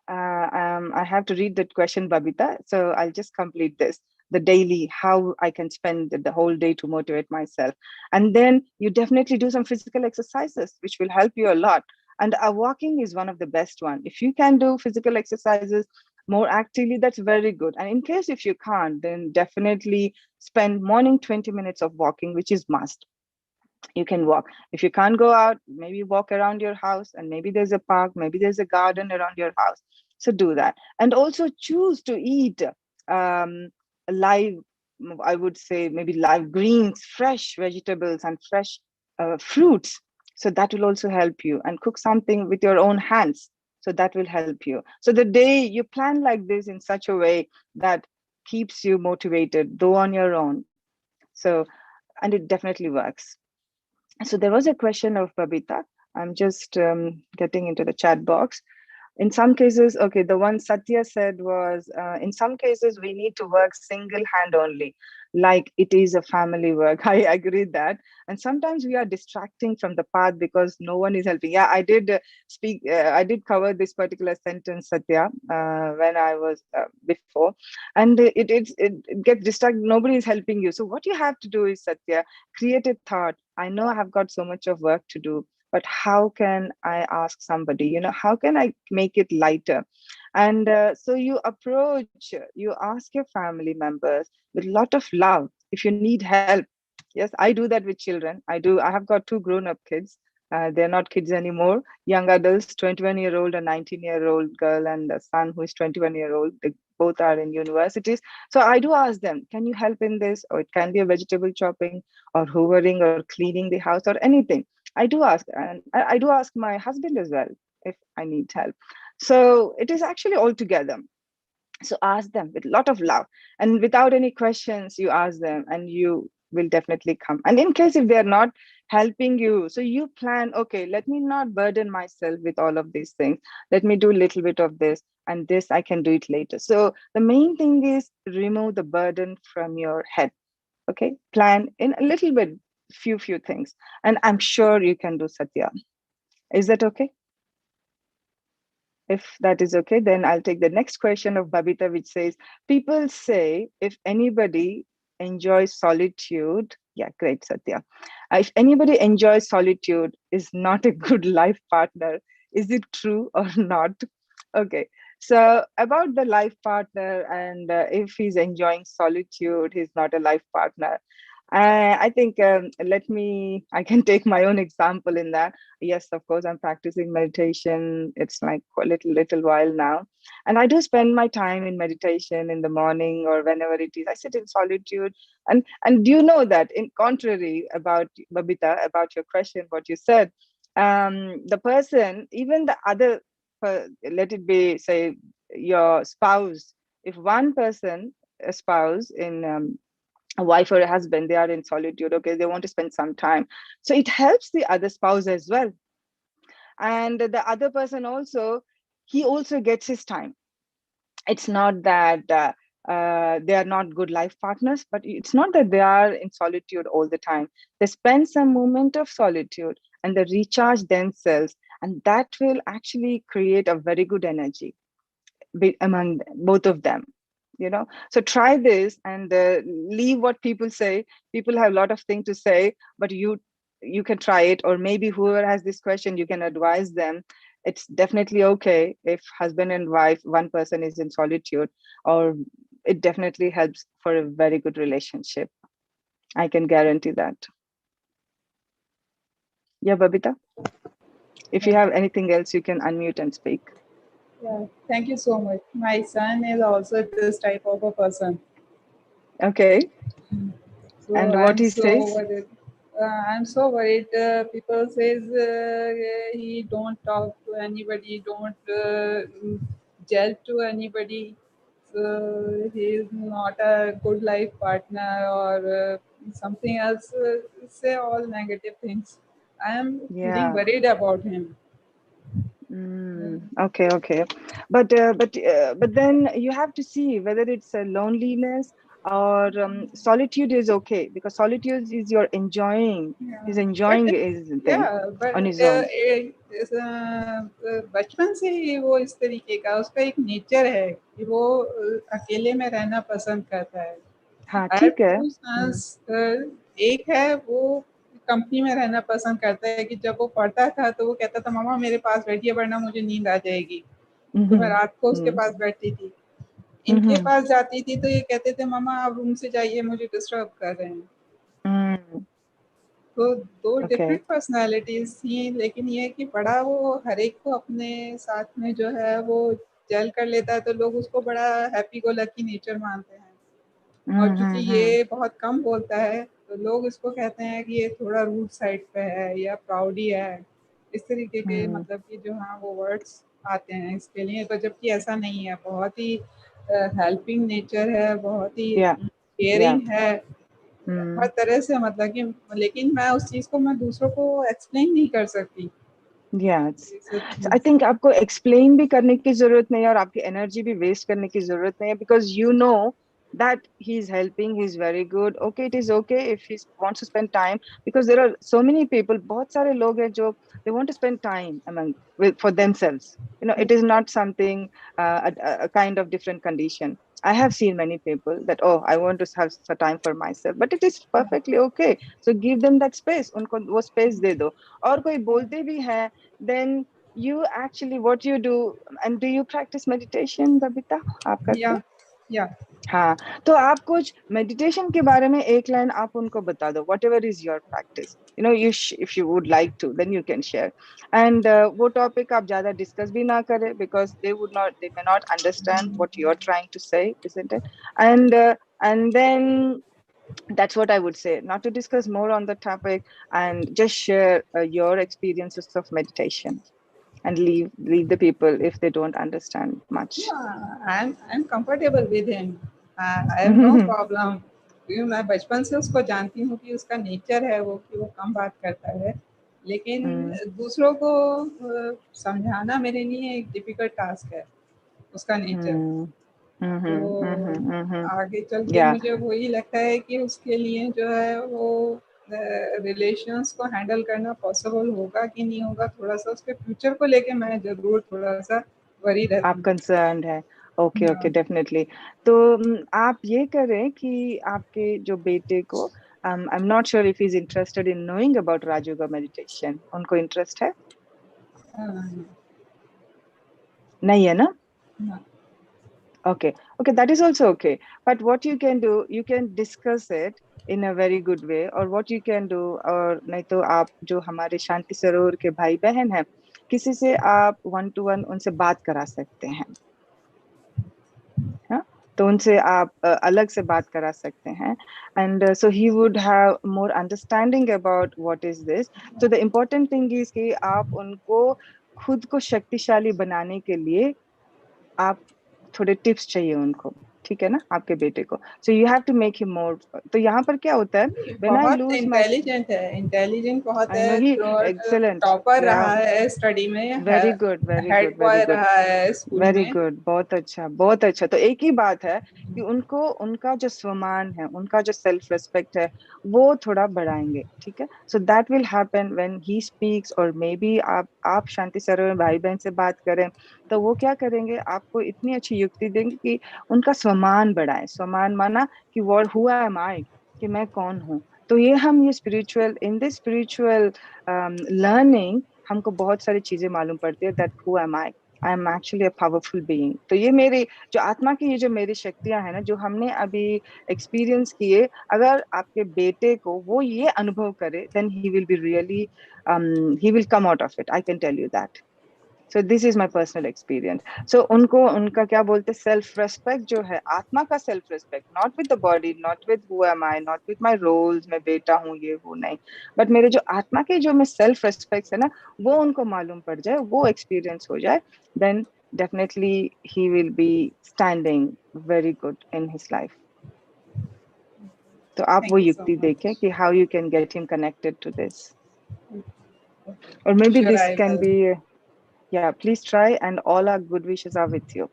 I have to read that question, Babita, so I'll just complete this. The daily, how I can spend the whole day to motivate myself. And then you definitely do some physical exercises, which will help you a lot. And walking is one of the best one. If you can do physical exercises more actively, that's very good. And in case if you can't, then definitely spend morning 20 minutes of walking, which is must. You can walk. If you can't go out, maybe walk around your house, and maybe there's a park, maybe there's a garden around your house. So do that. And also choose to eat live, I would say, maybe live greens, fresh vegetables, and fresh fruits. So that will also help you. And cook something with your own hands. So that will help you. So the day you plan like this in such a way that keeps you motivated, though on your own. So, and it definitely works. So there was a question of Babita. I'm just getting into the chat box. In some cases, okay, the one Satya said was, in some cases, we need to work single hand only, like it is a family work. I agree that. And sometimes we are distracting from the path because no one is helping. Yeah, I did I did cover this particular sentence, Satya, when I was before. And it gets distracted. Nobody is helping you. So what you have to do is, Satya, create a thought. I know I have got so much of work to do, but how can I ask somebody, how can I make it lighter? And so you ask your family members with a lot of love if you need help. Yes, I do that with children. I have got two grown-up kids. They're not kids anymore, young adults, 21-year-old and 19-year-old girl, and a son who is 21-year-old. They both are in universities. So I do ask them, can you help in this? Or it can be a vegetable chopping or hoovering or cleaning the house or anything. I do ask, and I do ask my husband as well if I need help. So it is actually all together. So ask them with a lot of love and without any questions. You ask them, and you will definitely come. And in case if they are not helping you, so you plan, okay, let me not burden myself with all of these things. Let me do a little bit of this, and this I can do it later. So the main thing is remove the burden from your head. Okay, plan in a little bit, few things, and I'm sure you can do, Satya. Is that okay? If that is okay, then I'll take the next question of Babita, which says, people say if anybody enjoys solitude, yeah, great, Satya. If anybody enjoys solitude is not a good life partner. Is it true or not? Okay, so about the life partner, and if he's enjoying solitude, he's not a life partner. I think I can take my own example in that. Yes, of course, I'm practicing meditation. It's like a little while now. And I do spend my time in meditation in the morning or whenever it is. I sit in solitude. And do you know that, in contrary about Babita, about your question, what you said, the person, even the other, let it be, say, your spouse, if one person, a spouse in a wife or a husband, they are in solitude, okay, they want to spend some time, so it helps the other spouse as well. And the other person also, he also gets his time. It's not that they are not good life partners, but it's not that they are in solitude all the time. They spend some moment of solitude and they recharge themselves, and that will actually create a very good energy among both of them. So try this, and leave what people say. People have a lot of things to say, but you can try it. Or maybe whoever has this question, you can advise them. It's definitely okay if husband and wife, one person is in solitude, or it definitely helps for a very good relationship. I can guarantee that. Yeah, Babita, if you have anything else, you can unmute and speak. Yeah, thank you so much. My son is also this type of a person. Okay. So And what he says? worried. I'm so worried. People says he don't talk to anybody, don't gel to anybody. So he is not a good life partner or something else. Say all negative things. I am feeling Yeah. worried about him. Okay. But then you have to see whether it's a loneliness or solitude is okay, because solitude is you're enjoying. Yeah. He's But enjoying his thing but on his own. बचपन से ही वो इस तरीके का उसका एक nature है कि वो अकेले में रहना पसंद करता है. हाँ, I have ठीक है. two sons. एक है वो कंपनी में रहना पसंद करता है कि जब वो पढ़ता था तो वो कहता था मामा मेरे पास बैठिए वरना मुझे नींद आ जाएगी. तो मैं रात को उसके पास बैठती थी. इनके पास जाती थी तो ये कहते थे मामा आप रूम से जाइए मुझे डिस्टर्ब कर रहे हैं. तो दो डिफरेंट पर्सनालिटीज थी, लेकिन ये कि बड़ा वो हर एक को अपने साथ में जो है वो जेल कर लेता है तो लोग उसको बड़ा हैप्पी गो लकी नेचर मानते हैं. और क्योंकि ये बहुत कम बोलता है तो लोग इसको कहते हैं कि ये थोड़ा रूड साइड पे है या प्राउडी है. इस तरीके के मतलब कि जो हाँ वो वर्ड्स आते हैं इसके लिए, तो जबकि ऐसा नहीं है. बहुत ही हेल्पिंग नेचर है, बहुत ही Yeah. केयरिंग है Hmm. हर तरह से, मतलब कि लेकिन मैं उस चीज को मैं दूसरों को एक्सप्लेन नहीं कर सकती। Yeah. ये सब So I चीज think आपको explain भी करने की जरूरत नहीं है और आपकी energy भी waste करने की जरूरत नहीं है, because you know that he's helping, he's very good. Okay, it is okay if he wants to spend time, because there are so many people, बहुत सारे लोग हैं जो they want to spend time among for themselves. You know, it is not something a kind of different condition. I have seen many people that, oh, I want to have some time for myself, but it is perfectly okay. So give them that space. उनको वो space दे दो. और कोई बोलते भी है, then you actually what you do, and do you practice meditation, Babita? आप करते या हैं? या हाँ, तो आप कुछ मेडिटेशन के बारे में एक लाइन आप उनको बता दो, whatever is your practice, you know, if you would like to, then you can share. And वो टॉपिक आप ज्यादा डिस्कस भी ना करें, because they may not understand what you're trying to say, isn't it? And then that's what I would say, not to discuss more on the topic, and just share your experiences of meditation, and leave the people if they don't understand much. I am comfortable with him, I have no problem, क्योंकि मैं बचपन से उसको जानती हूँ कि उसका nature है वो कि वो कम बात करता है, लेकिन दूसरों को समझाना मेरे लिए एक डिफिकल्ट टास्क है, उसका नेचर। तो आगे चल के Yeah. मुझे वही लगता है कि उसके लिए जो है वो रिलेशंस को हैंडल करना पॉसिबल होगा कि नहीं होगा, थोड़ा सा उसके फ्यूचर को लेके मैं जरूर थोड़ा सा वरी रहती आप हूँ। कंसर्न है? Okay okay, definitely. तो आप ये करें कि आपके जो बेटे को, I am not sure if he is interested in knowing about Rajyoga meditation, उनको इंटरेस्ट है? नहीं है ना? Okay, okay, that is also okay. But what you can do, you can discuss it in a very good way, or what you can do, और नहीं तो आप जो हमारे शांति सरोवर के भाई बहन हैं, किसी से आप 1-to-1 उनसे बात करा सकते हैं। हाँ, तो उनसे आप अलग से बात करा सकते हैं, and so he would have more understanding about what is this. So the important thing is कि आप उनको खुद को शक्तिशाली बनाने के लिए आप थोड़े टिप्स चाहिए उनको, ठीक है ना, आपके बेटे को। So you have to make him more. तो यहाँ पर क्या होता है, व्हेन आई बहुत लूज माय, इंटेलिजेंट है, इंटेलिजेंट बहुत आई नो है, ही थ्रू एक्सेलेंट, टॉपर या रहा है स्टडी में, very good very head good very boy good रहा है स्कूल वेरी में। गुड, बहुत अच्छा बहुत अच्छा। तो एक ही बात है कि उनको उनका जो स्वमान है, उनका जो सेल्फ रिस्पेक्ट है, वो थोड़ा बढ़ाएंगे, ठीक है। So that will happen when he speaks, और मे बी आप शांति सरोवर में भाई बहन से बात करें, तो वो क्या करेंगे, आपको इतनी अच्छी युक्ति देंगे कि उनका स्वमान बढ़ाए। स्वमान माना कि व्हाट, हु एम आई, कि मैं कौन हूँ। तो ये spiritual, in this spiritual learning हमको बहुत सारी चीजें मालूम पड़ती है, that who am I am actually a powerful being. तो ये मेरी जो आत्मा की ये जो मेरी शक्तियां हैं ना, जो हमने अभी एक्सपीरियंस किए, अगर आपके बेटे को वो ये अनुभव करे, then he will be really, he will come out of it, I can tell you that. So this is my personal experience. So उनको उनका क्या बोलते, सेल्फ रेस्पेक्ट जो है, आत्मा का self respect, not with the body, not with who am I, not with my roles, मैं बेटा हूँ ये हूँ, नहीं, बट मेरे जो आत्मा के जो मैं सेल्फ रेस्पेक्ट है ना, वो उनको मालूम पड़ जाए, वो एक्सपीरियंस हो जाए, then definitely he will be standing very good in his life. तो आप वो थैंक यू सो युक्ति देखें मच। कि how you can get him connected to this, or maybe sure this I can will. be, yeah, please try, and all our good wishes are with you.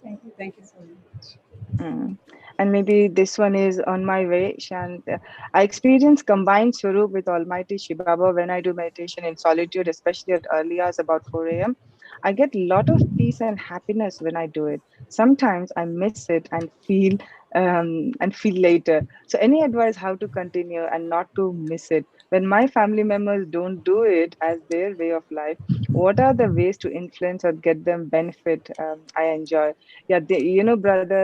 Thank you so much. Mm. And maybe this one is on my way, Shant. I experience combined Swarup with Almighty Shibaba when I do meditation in solitude, especially at early hours about 4 a.m. I get a lot of peace and happiness when I do it. Sometimes I miss it and feel later. So, any advice how to continue and not to miss it when my family members don't do it as their way of life? What are the ways to influence or get them benefit? I enjoy. Yeah, brother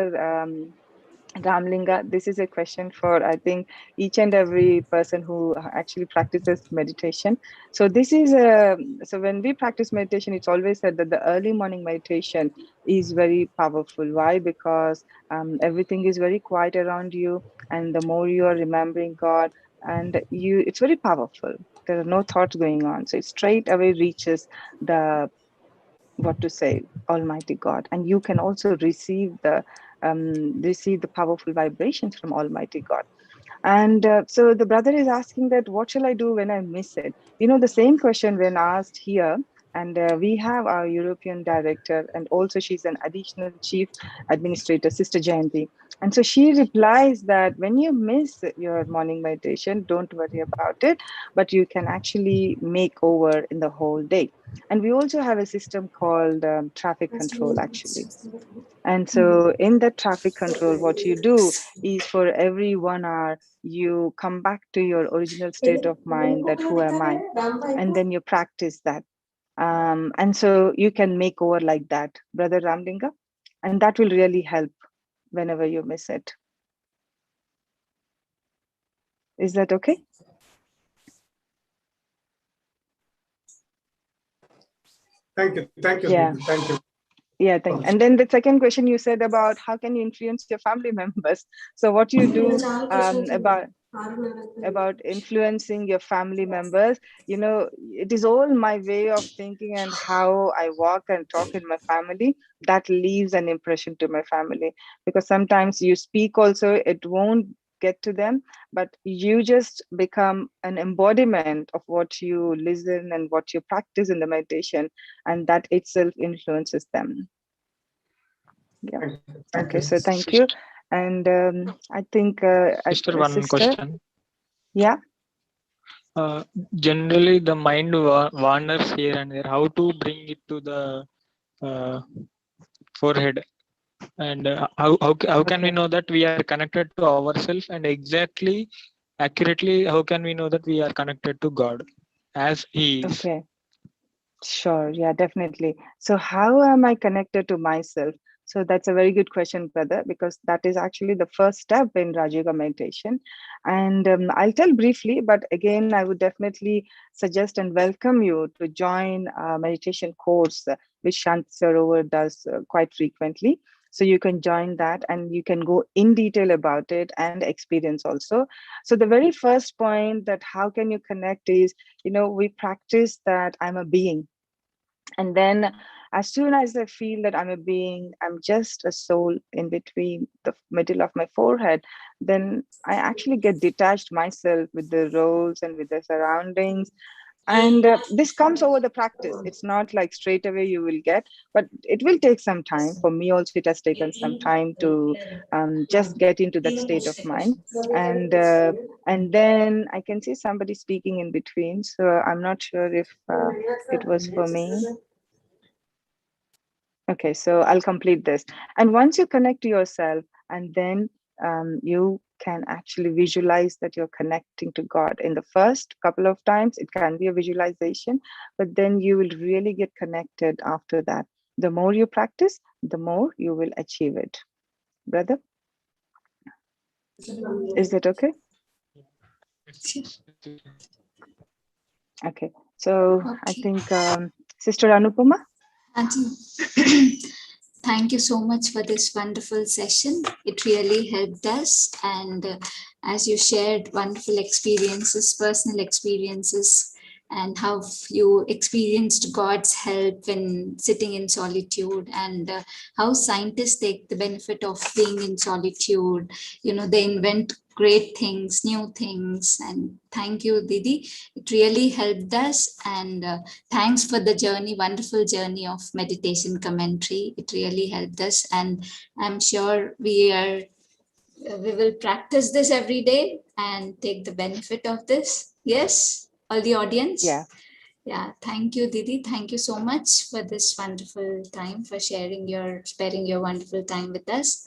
Ramlinga, this is a question for, I think, each and every person who actually practices meditation. So so when we practice meditation, it's always said that the early morning meditation is very powerful. Why? Because everything is very quiet around you, and the more you are remembering God, and it's very powerful. There are no thoughts going on, so it straight away reaches the what to say, Almighty God, and you can also receive the powerful vibrations from Almighty God. And so the brother is asking that, what shall I do when I miss it? You know, the same question when asked here. And we have our European director, and also she's an additional chief administrator, Sister Jayanti. And so she replies that when you miss your morning meditation, don't worry about it, but you can actually make over in the whole day. And we also have a system called traffic control, actually. And so in the traffic control, what you do is for every 1 hour, you come back to your original state of mind, that who am I? And then you practice that. And so you can make over like that, Brother Ramlinga, and that will really help whenever you miss it. Is that okay? Thank you. Thank you. Yeah. Thank you. Yeah, thank you. And then the second question you said about how can you influence your family members? So what you do about influencing your family members, you know, it is all my way of thinking and how I walk and talk in my family that leaves an impression to my family. Because sometimes you speak also, it won't get to them, but you just become an embodiment of what you listen and what you practice in the meditation, and that itself influences them. Yeah. Thank Okay, you. so thank you. And I think Sister, one sister, question. yeah. Generally, the mind wanders here and there. How to bring it to the forehead? And how can we know that we are connected to ourselves, and exactly, accurately, how can we know that we are connected to God as He is? Okay. Sure. Yeah, definitely. So how am I connected to myself? So that's a very good question, brother, because that is actually the first step in Raja Yoga meditation. And I'll tell briefly, but again, I would definitely suggest and welcome you to join a meditation course, which Shanti Sarovar does quite frequently. So you can join that and you can go in detail about it and experience also. So the very first point, that how can you connect, is, you know, we practice that I'm a being. And then as soon as I feel that I'm a being, I'm just a soul in between the middle of my forehead, then I actually get detached myself with the roles and with the surroundings. And this comes over the practice. It's not like straight away you will get, but it will take some time. For me also, it has taken some time to just get into that state of mind. And then I can see somebody speaking in between. So I'm not sure if it was for me. Okay, so I'll complete this. And once you connect to yourself, and then you can actually visualize that you're connecting to God. In the first couple of times, it can be a visualization, but then you will really get connected after that. The more you practice, the more you will achieve it. Brother, is that okay? Okay, so I think Sister Anupama? Auntie, thank you so much for this wonderful session. It really helped us. And as you shared wonderful experiences, personal experiences, and how you experienced God's help when sitting in solitude, and how scientists take the benefit of being in solitude. You know, they invent great things, new things. And thank you, Didi. It really helped us. And thanks for the journey, wonderful journey of meditation commentary. It really helped us. And I'm sure we will practice this every day and take the benefit of this. Yes, all the audience. Yeah. Yeah, thank you, Didi. Thank you so much for this wonderful time, for sparing your wonderful time with us.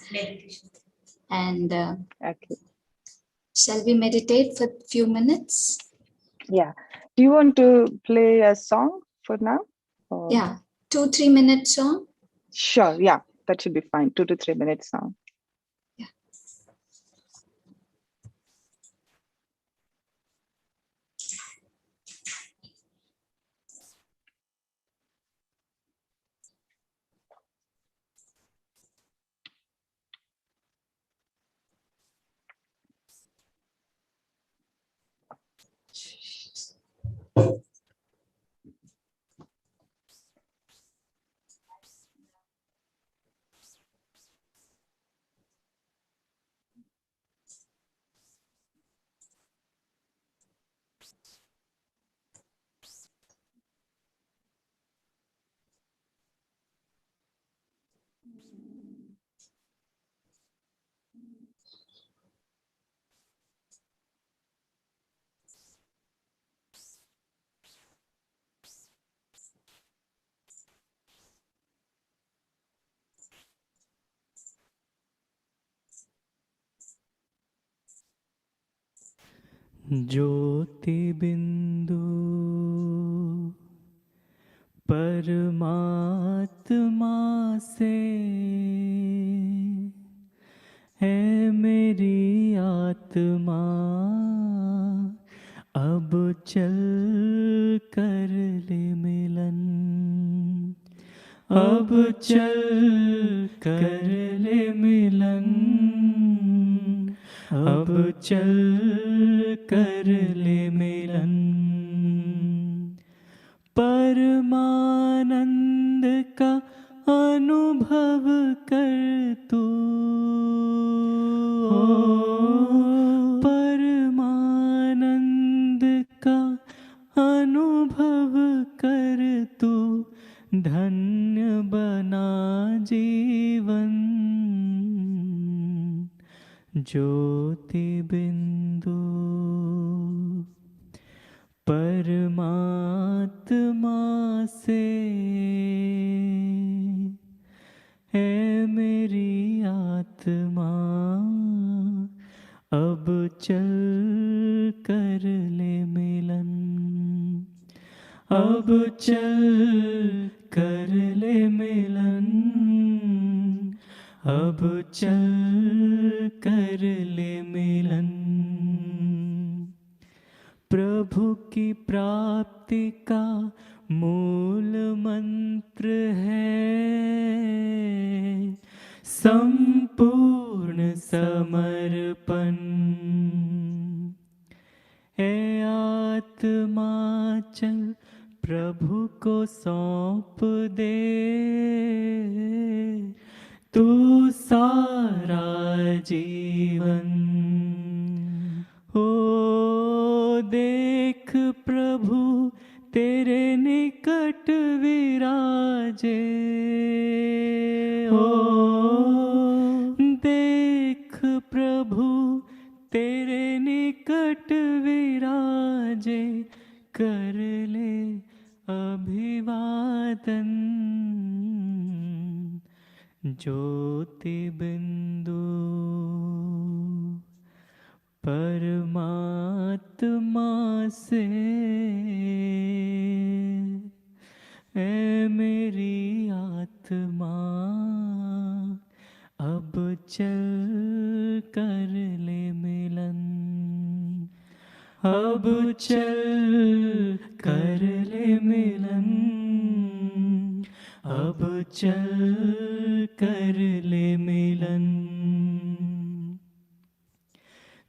And Okay. shall we meditate for a few minutes? Yeah. Do you want to play a song for now? Or? Yeah, 2-3 minute song. Sure. Yeah, that should be fine. 2 to 3 minutes song. ज्योति बिंदु परमात्मा से है मेरी आत्मा, अब चल कर ले मिलन, अब चल कर ले मिलन, अब चल कर ले मिलन। परमानंद का अनुभव कर तू, परमानंद का अनुभव कर तू, धन्य बना जीवन। ज्योति बिंदु परमात्मा से है मेरी आत्मा, अब चल कर ले मिलन, अब चल कर ले मिलन, अब चल कर ले मिलन। प्रभु की प्राप्ति का मूल मंत्र है संपूर्ण समर्पण। हे आत्मा चल प्रभु को सौंप दे, तू सारा जीवन। ओ देख प्रभु तेरे निकट विराजे, ओ देख प्रभु तेरे निकट विराजे, कर ले अभिवादन। ज्योति बिंदु परमात्मा से है मेरी आत्मा, अब चल कर ले मिलन, अब चल कर ले मिलन, अब चल कर ले मिलन।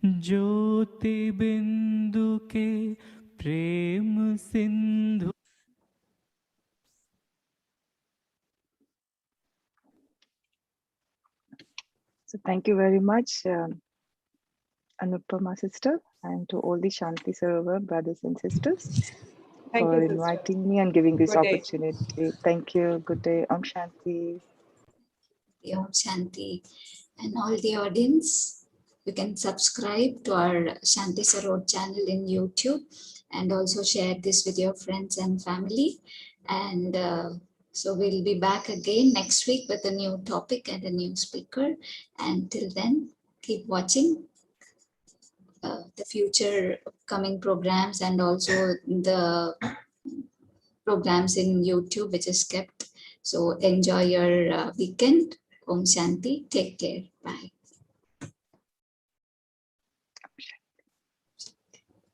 ज्योति बिंदु के प्रेम Sindhu. So thank you very much, Anupama sister, and to all the Shanti Sarovar brothers and sisters Thank for you, sister. inviting me and giving this Good day. opportunity. Thank you. Good day. Om Shanti. Om Shanti. And all the audience, you can subscribe to our Shanti Sarod channel in YouTube and also share this with your friends and family. And so we'll be back again next week with a new topic and a new speaker. And till then, keep watching the future coming programs and also the programs in YouTube which is kept. So enjoy your weekend. Om Shanti. Take care. Bye.